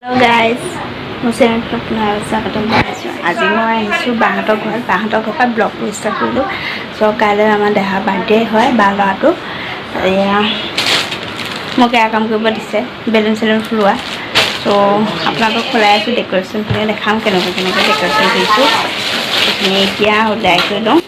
Hello guys, মই চেনেলটো আপোনাৰ স্বাগতম জনাইছোঁ। আজি মই আহিছোঁ বাহঁতৰ ঘৰৰ ব্লগটো ষ্টাৰ্ট কৰিলোঁ। চ' কাইলৈ আমাৰ দেহা বাৰ্থডে হয়, বা ল'ৰাটো এয়া মোক এয়া কাম কৰিব দিছে, বেলুন চেলুন ফুলোৱা। চ' আপোনালোকক খোলাই আছোঁ, ডেক'ৰেশ্যনখিনি দেখাম কেনেকৈ ডেক'ৰেশ্যন কৰিছোঁ। সেইখিনি এতিয়া ওলাই কৰি লওঁ।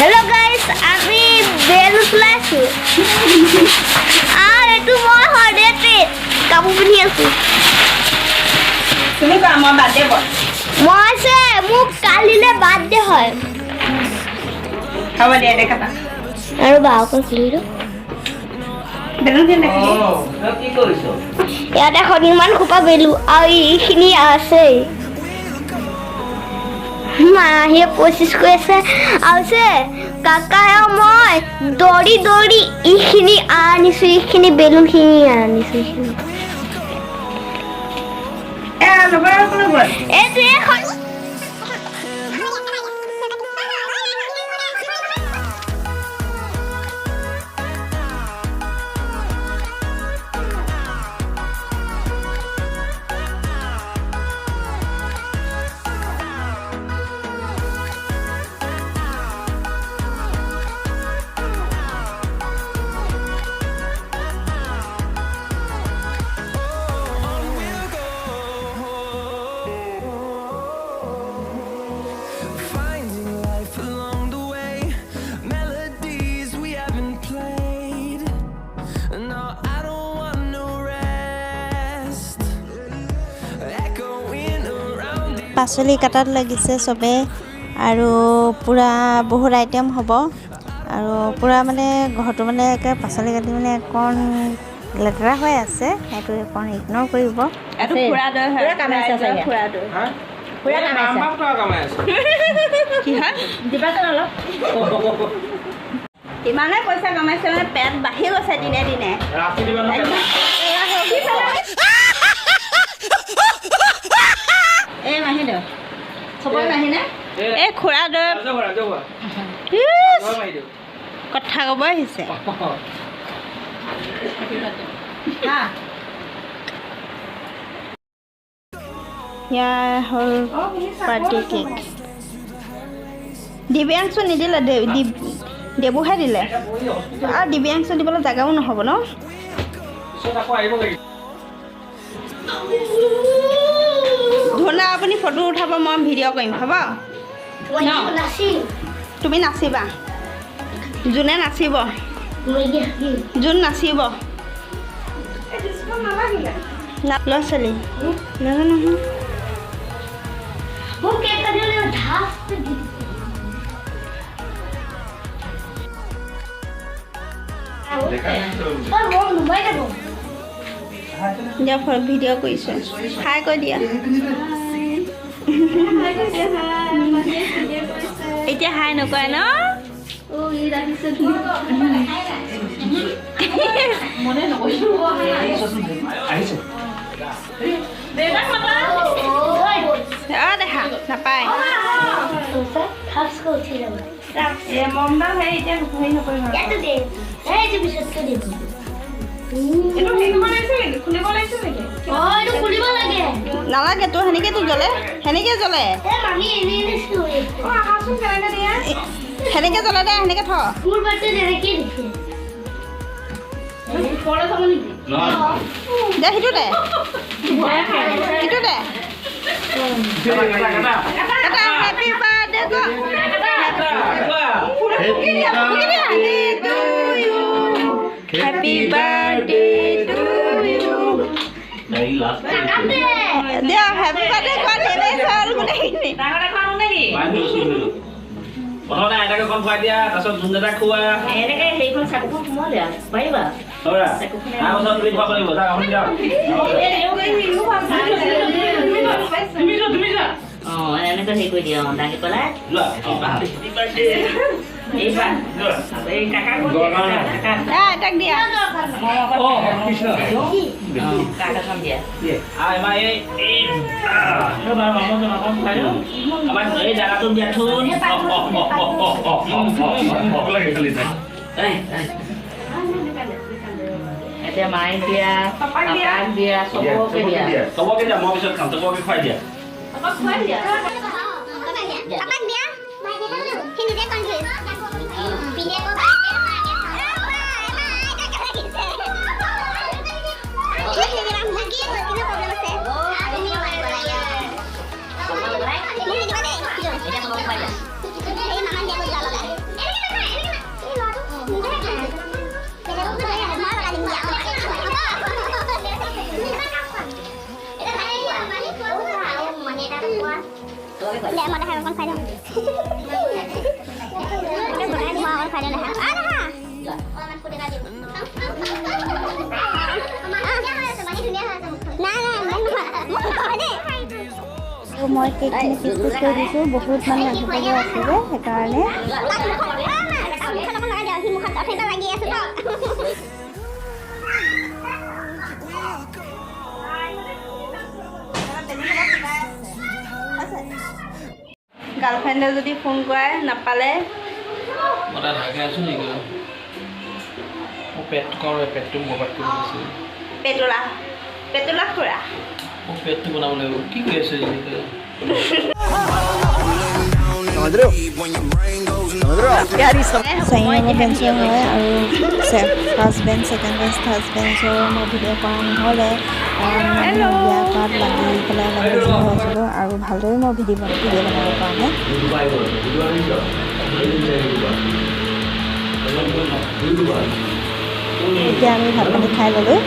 Hello guys, আমি বেলুন ফুলাইছোঁ আৰু এইটো মই হৰ্ডেতে কাপোৰ পিন্ধি আছোঁ। তুমি কোৱা মই বাৰ্থডে বয় মই যে মোক কালিলৈ বাৰ্থডে হয়। হ'ব দিয়া দেখাবা আৰু বাওকে খুলি দিওঁ। বেলুন কি কৰিছ? ইয়াতে সন্মান খোপা বেলুন আৰু এইখিনি আছেই। মাহীয়ে কোচিছ কৰি আছে আৰু যে কাকা আৰু মই দৌৰি দৌৰি এইখিনি আনিছোঁ, এইখিনি বেলুনখিনি আনিছোঁ। পাচলি কাটাত লাগিছে চবে আৰু পুৰা বহুত আইটেম হ'ব আৰু পুৰা মানে ঘৰটো মানে একে পাচলি কাটি মানে অকণ লেতেৰা হৈ আছে, সেইটো অকণ ইগন'ৰ কৰিব। ইমানে পইচা কমাইছে মানে পেট বাঢ়ি গৈছে দিনে দিনে। এই মাহী দে খবৰ নাহি নে? এই খুৰা দৈ কথা ক'ব আহিছে। ইয়াৰ হ'ল বাৰ্থডে কেক। দিব্যাংশু নিদিলে, দেবুহে দিলে আৰু দিব্যাংশু দিবলৈ জেগাও নহ'ব ন। ধুনা আপুনি ফটো উঠাব, মই ভিডিঅ' কৰিম হ'ব ন? তুমি নাচিবা, যোনে নাচিব, যোন নাচিব ল'ৰা ছোৱালী নাজানো নহয়। দিয়া ভিডিঅ' কৰিছোঁ, হাই কৈ দিয়া। এতিয়া হাই নকয় ন? দেখা নাপায় নালাগে তো, সেনেকেতো জ্বলে, সেনেকে জ্বলে, সেনেকে জ্বলে দে, সেনেকে থ। দে সিটো দে, সিটো দে। Happy birthday to you, happy birthday to you. দিয়া হেপী বাৰ্থডে কোৱা নেমে চাল গোটেইখিনি। প্ৰথমতে আইতাকে অকণ খুৱাই দিয়া, তাৰপিছত যোনকেইটা খোৱা এনেকে সেইখন চাকুখন সোমাই দিয়া পাৰিবা। তুমি খুৱাব লাগিব, এনেকৈ হেৰি কৰি দিয়া, দাঙি পেলাই এইবাৰ এই কাকা এটাক দিয়া কাকাখন দিয়া আমাৰ এই জাগাটো দিয়াচোন এতিয়া মায়ে দিয়া পাপাক দিয়া চবকে দিয়া মই পিছত খাম চবকে খুৱাই দিয়া Lẹ mà đây con phải đâu. Mau con phải đây này. À đó. মই কেকখিনি পিচ কৰি দিছোঁ বহুত মানে ৰান্ধিব আছে যে সেইকাৰণে গাৰ্লফ্ৰেণ্ডে যদি ফোন কৰে নাপালে মই তাত হাগে আছোঁ নেকি মোৰ পেটটো মোবাইল কৰি দিছে পেটলা খুৰা মোৰ পেটটো বনাব লাগিব কি কৰি আছে চাৰি বেঞ্চৰ হয় আৰু first bench second bench third বেঞ্চৰ মই ভিডিঅ' কৰা নহ'লে বিয়া কৰাত লাগি পেলাই হৈছিলোঁ আৰু ভালদৰে মই ভিডিঅ' বনাব পৰা নাই এতিয়া আমি ভাত পানী খাই ল'লোঁ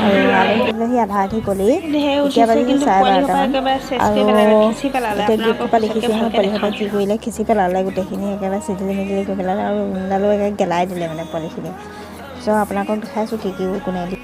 আৰু আলহী আধা আধি গ'লেই এতিয়া বাজি 12:30 আৰু গোটেই গ্ৰুপটোৰপৰা দেখিছোঁ নহয় পোৱালিহঁতে কি কৰিলে খিচি পেলালে গোটেইখিনি একেবাৰে চিদিলি মিদিলি কৰি পেলালে আৰু ৰুমডালো একেবাৰে গেলাই দিলে মানে পোৱালিখিনি চ' আপোনালোকক দেখাইছোঁ কি কোনে দি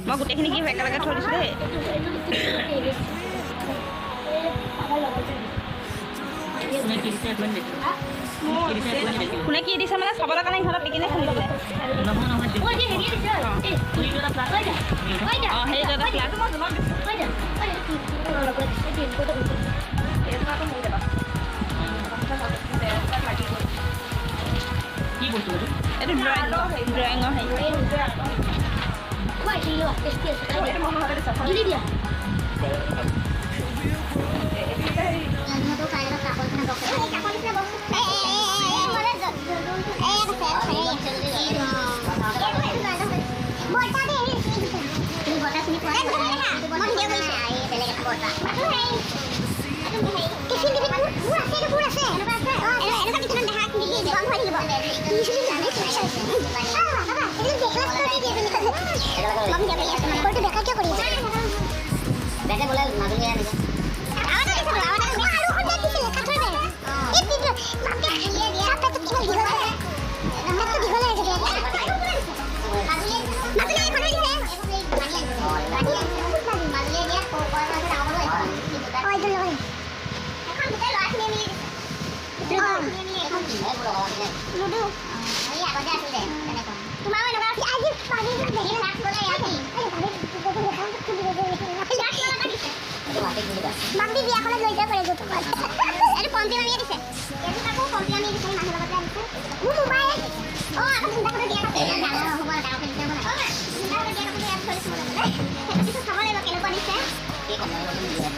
মই গোটেইখিনি কি একেলগে থৈ দিছোঁ দেই কোনে কি দিছে মানে চাবলৈ কাৰণে ইহঁতৰ পিকিনে খুলিছিলে কি বস্তু এইটো ড্ৰয়িঙৰ Mami dia kalau belajar pada gitu kan. Ada pompiran dia dice. Jadi aku pompiran dia dice mana dapat dia dice. Mobile. Oh, aku sudah kerja apa? Jangan hubungan dengan kerja mana. Sudah kerja apa dia tulis semua. Itu sama lagi pakai apa dice? Dia kok mau dia.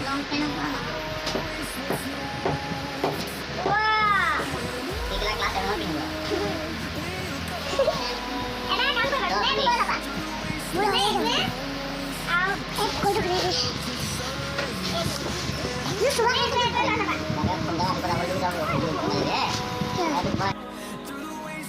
Long pen apa? Wah. Di kelas Ini